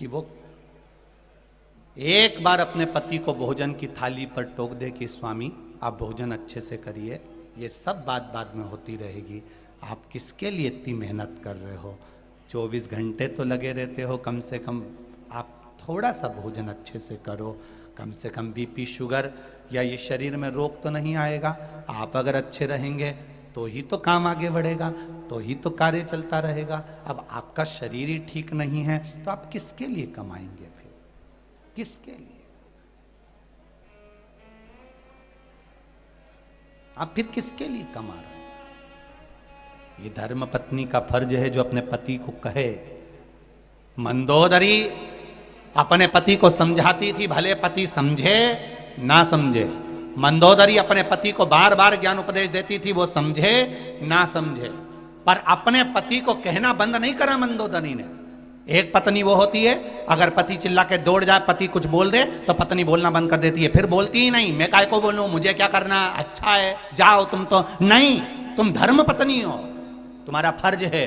कि वो एक बार अपने पति को भोजन की थाली पर टोक दे कि स्वामी आप भोजन अच्छे से करिए, ये सब बात बाद में होती रहेगी, आप किसके लिए इतनी मेहनत कर रहे हो, 24 घंटे तो लगे रहते हो, कम से कम आप थोड़ा सा भोजन अच्छे से करो, कम से कम बीपी शुगर या ये शरीर में रोग तो नहीं आएगा। आप अगर अच्छे रहेंगे तो ही तो काम आगे बढ़ेगा, तो ही तो कार्य चलता रहेगा। अब आपका शरीर ही ठीक नहीं है तो आप किसके लिए कमाएंगे, फिर किसके लिए? आप फिर किसके लिए कमा रहे हैं? ये धर्म पत्नी का फर्ज है जो अपने पति को कहे। मंदोदरी अपने पति को समझाती थी, भले पति समझे ना समझे। मंदोदरी अपने पति को बार बार ज्ञान उपदेश देती थी, वो समझे ना समझे, पर अपने पति को कहना बंद नहीं करा मंदोदरी ने। एक पत्नी वो होती है, अगर पति चिल्ला के दौड़ जाए, पति कुछ बोल दे तो पत्नी बोलना बंद कर देती है, फिर बोलती ही नहीं, मैं काय को बोलूं, मुझे क्या करना, अच्छा है जाओ तुम, तो नहीं, तुम धर्म पत्नी हो, तुम्हारा फर्ज है।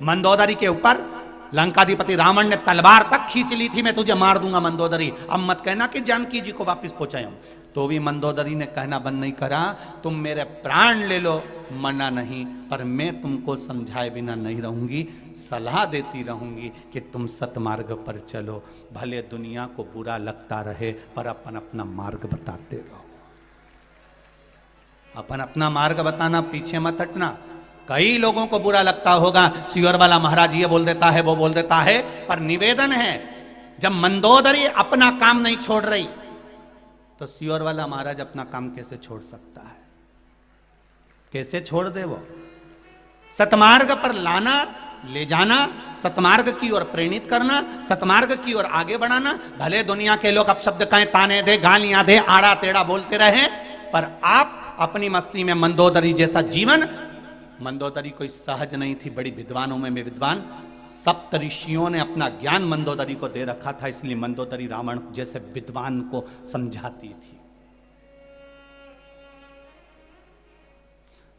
मंदोदरी के ऊपर लंकाधिपति रावण ने तलवार तक खींच ली थी, मैं तुझे मार दूंगा मंदोदरी, अब मत कहना कि जानकी जी को वापस पहुंचाऊं। तो भी मंदोदरी ने कहना बंद नहीं करा, तुम मेरे प्राण ले लो, मना नहीं, पर मैं तुमको समझाए बिना नहीं रहूंगी, सलाह देती रहूंगी कि तुम सतमार्ग पर चलो, भले दुनिया को बुरा लगता रहे पर अपन अपना मार्ग बताते रहो, अपन अपना मार्ग बताना, पीछे मत हटना। कई लोगों को बुरा लगता होगा, सियोर वाला महाराज ये बोल देता है, वो बोल देता है, पर निवेदन है, जब मंदोदरी अपना काम नहीं छोड़ रही तो सियोर वाला महाराज अपना काम कैसे छोड़ सकता है? कैसे छोड़ दे? वो सतमार्ग पर लाना, ले जाना, सतमार्ग की ओर प्रेरित करना, सतमार्ग की ओर आगे बढ़ाना। भले दुनिया के लोग अपशब्द कहें, ताने दे, गालियां दे, आड़ा टेढ़ा बोलते रहे, पर आप अपनी मस्ती में मंदोदरी जैसा जीवन, मंदोदरी कोई सहज नहीं थी, बड़ी विद्वानों में विद्वान, सप्त ऋषियों ने अपना ज्ञान मंदोदरी को दे रखा था, इसलिए मंदोदरी रावण जैसे विद्वान को समझाती थी।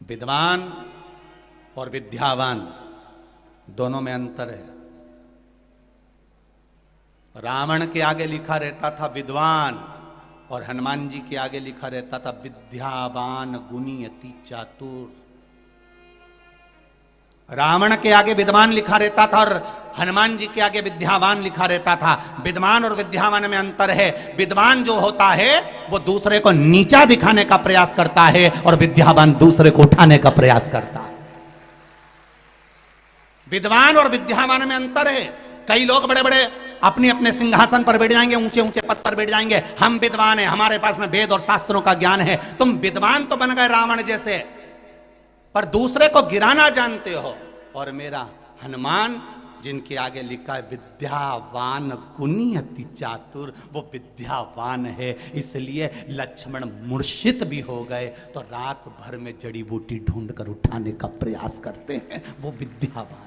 विद्वान और विद्यावान दोनों में अंतर है। रावण के आगे लिखा रहता था विद्वान, और हनुमान जी के आगे लिखा रहता था विद्यावान गुणी अति चातुर। रावण के आगे विद्वान लिखा रहता था और हनुमान जी के आगे विद्यावान लिखा रहता था। विद्वान और विद्यावान में अंतर है। विद्वान जो होता है वो दूसरे को नीचा दिखाने का प्रयास करता है और विद्यावान दूसरे को उठाने का प्रयास करता है। विद्वान और विद्यावान में अंतर है। कई लोग बड़े बड़े अपने अपने सिंहासन पर बैठ जाएंगे, ऊंचे ऊंचे पद पर बैठ जाएंगे, हम विद्वान हैं, हमारे पास में वेद और शास्त्रों का ज्ञान है। तुम विद्वान तो बन गए रावण जैसे, पर दूसरे को गिराना जानते हो। और मेरा हनुमान जिनके आगे लिखा है विद्यावान गुणी अति चातुर, वो विद्यावान है, इसलिए लक्ष्मण मूर्छित भी हो गए तो रात भर में जड़ी बूटी ढूंढ कर उठाने का प्रयास करते हैं, वो विद्यावान।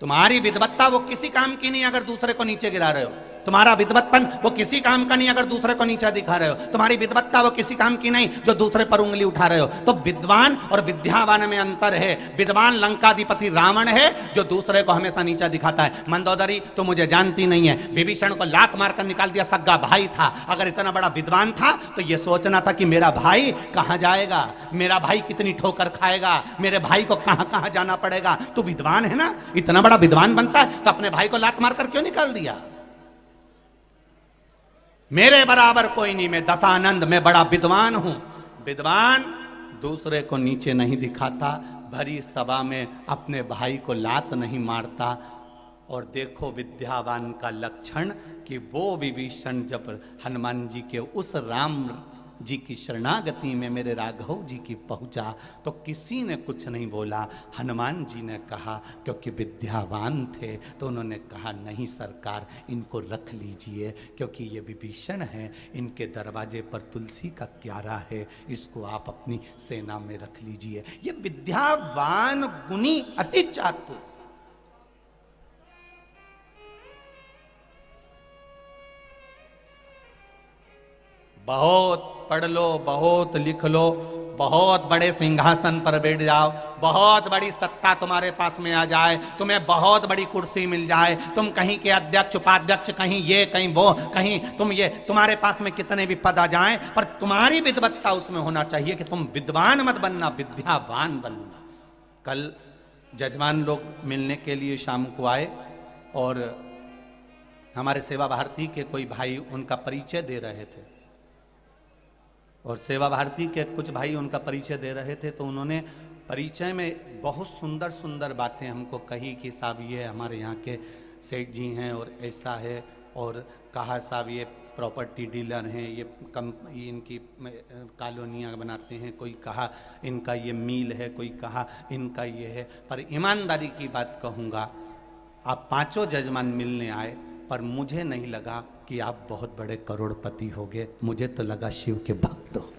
तुम्हारी विद्वत्ता वो किसी काम की नहीं अगर दूसरे को नीचे गिरा रहे हो। तुम्हारा विद्वत्पन वो किसी काम का नहीं अगर दूसरे को नीचा दिखा रहे हो। तुम्हारी विद्वत्ता वो किसी काम की नहीं जो दूसरे पर उंगली उठा रहे हो। तो विद्वान और विद्यावान में अंतर है। विद्वान लंकाधिपति रावण है जो दूसरे को हमेशा नीचा दिखाता है। मंदोदरी तो मुझे जानती नहीं है, विभीषण को लात मारकर निकाल दिया, सगा भाई था। अगर इतना बड़ा विद्वान था तो यह सोचना था कि मेरा भाई कहां जाएगा, मेरा भाई कितनी ठोकर खाएगा, मेरे भाई को कहां कहां जाना पड़ेगा। तो विद्वान है ना, इतना बड़ा विद्वान बनता है तो अपने भाई को लात मारकर क्यों निकाल दिया। मेरे बराबर कोई नहीं, मैं दशानंद, मैं बड़ा विद्वान हूं। विद्वान दूसरे को नीचे नहीं दिखाता, भरी सभा में अपने भाई को लात नहीं मारता। और देखो विद्यावान का लक्षण कि वो विभीषण जब हनुमान जी के उस राम जी की शरणागति में मेरे राघव जी की पहुंचा तो किसी ने कुछ नहीं बोला। हनुमान जी ने कहा, क्योंकि विद्यावान थे तो उन्होंने कहा नहीं सरकार, इनको रख लीजिए क्योंकि ये विभीषण हैं, इनके दरवाजे पर तुलसी का क्यारा है, इसको आप अपनी सेना में रख लीजिए। ये विद्यावान गुणी अति चातुर। बहुत पढ़ लो, बहुत लिख लो, बहुत बड़े सिंहासन पर बैठ जाओ, बहुत बड़ी सत्ता तुम्हारे पास में आ जाए, तुम्हें बहुत बड़ी कुर्सी मिल जाए, तुम कहीं के अध्यक्ष उपाध्यक्ष, कहीं ये कहीं वो, कहीं तुम ये, तुम्हारे पास में कितने भी पद आ जाएं, पर तुम्हारी विद्वत्ता उसमें होना चाहिए कि तुम विद्वान मत बनना, विद्यावान बनना। कल जजमान लोग मिलने के लिए शाम को आए और हमारे सेवा भारती के कोई भाई उनका परिचय दे रहे थे, और सेवा भारती के कुछ भाई उनका परिचय दे रहे थे, तो उन्होंने परिचय में बहुत सुंदर सुंदर बातें हमको कही कि साहब ये हमारे यहाँ के सेठ जी हैं और ऐसा है, और कहा साहब ये प्रॉपर्टी डीलर हैं, ये इनकी कॉलोनियाँ बनाते हैं, कोई कहा इनका ये मील है, कोई कहा इनका ये है। पर ईमानदारी की बात कहूँगा, आप पांचों जजमान मिलने आए, पर मुझे नहीं लगा कि आप बहुत बड़े करोड़पति होगे, मुझे तो लगा शिव के भक्त हो।